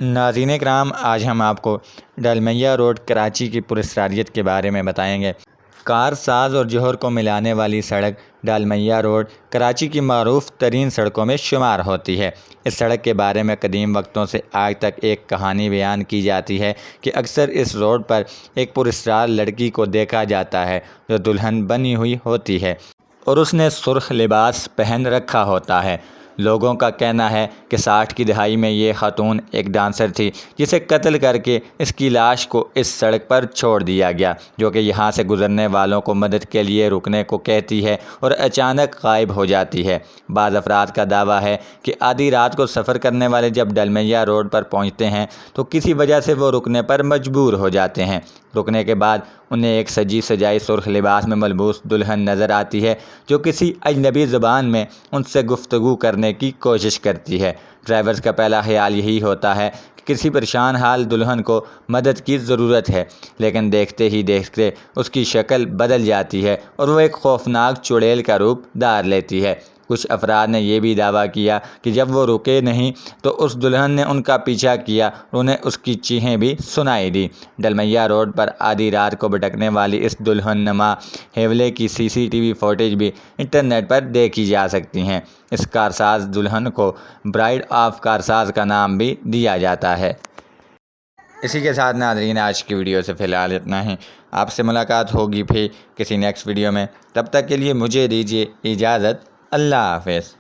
ناظرین کرام، آج ہم آپ کو ڈلمیہ روڈ کراچی کی پراسراریت کے بارے میں بتائیں گے۔ کارساز اور جوہر کو ملانے والی سڑک ڈلمیہ روڈ کراچی کی معروف ترین سڑکوں میں شمار ہوتی ہے۔ اس سڑک کے بارے میں قدیم وقتوں سے آج تک ایک کہانی بیان کی جاتی ہے کہ اکثر اس روڈ پر ایک پراسرار لڑکی کو دیکھا جاتا ہے جو دلہن بنی ہوئی ہوتی ہے اور اس نے سرخ لباس پہن رکھا ہوتا ہے۔ لوگوں کا کہنا ہے کہ 60 کی دہائی میں یہ خاتون ایک ڈانسر تھی جسے قتل کر کے اس کی لاش کو اس سڑک پر چھوڑ دیا گیا، جو کہ یہاں سے گزرنے والوں کو مدد کے لیے رکنے کو کہتی ہے اور اچانک غائب ہو جاتی ہے۔ بعض افراد کا دعویٰ ہے کہ آدھی رات کو سفر کرنے والے جب ڈلمیہ روڈ پر پہنچتے ہیں تو کسی وجہ سے وہ رکنے پر مجبور ہو جاتے ہیں۔ رکنے کے بعد انہیں ایک سجی سجائی سرخ لباس میں ملبوس دلہن نظر آتی ہے جو کسی اجنبی زبان میں ان سے گفتگو کرنے کی کوشش کرتی ہے۔ ڈرائیورز کا پہلا خیال یہی ہوتا ہے کہ کسی پریشان حال دلہن کو مدد کی ضرورت ہے، لیکن دیکھتے ہی دیکھتے اس کی شکل بدل جاتی ہے اور وہ ایک خوفناک چڑیل کا روپ دھار لیتی ہے۔ کچھ افراد نے یہ بھی دعویٰ کیا کہ جب وہ رکے نہیں تو اس دلہن نے ان کا پیچھا کیا اور انہیں اس کی چیخیں بھی سنائی دی۔ ڈلمیہ روڈ پر آدھی رات کو بھٹکنے والی اس دلہن نما حیولے کی CCTV فوٹیج بھی انٹرنیٹ پر دیکھی جا سکتی ہیں۔ اس کارساز دلہن کو برائیڈ آف کارساز کا نام بھی دیا جاتا ہے۔ اسی کے ساتھ ناظرین، آج کی ویڈیو سے فی الحال اتنا ہی۔ آپ سے ملاقات ہوگی پھر کسی نیکسٹ ویڈیو میں، تب تک کے لیے مجھے دیجیے اجازت۔ اللہ حافظ۔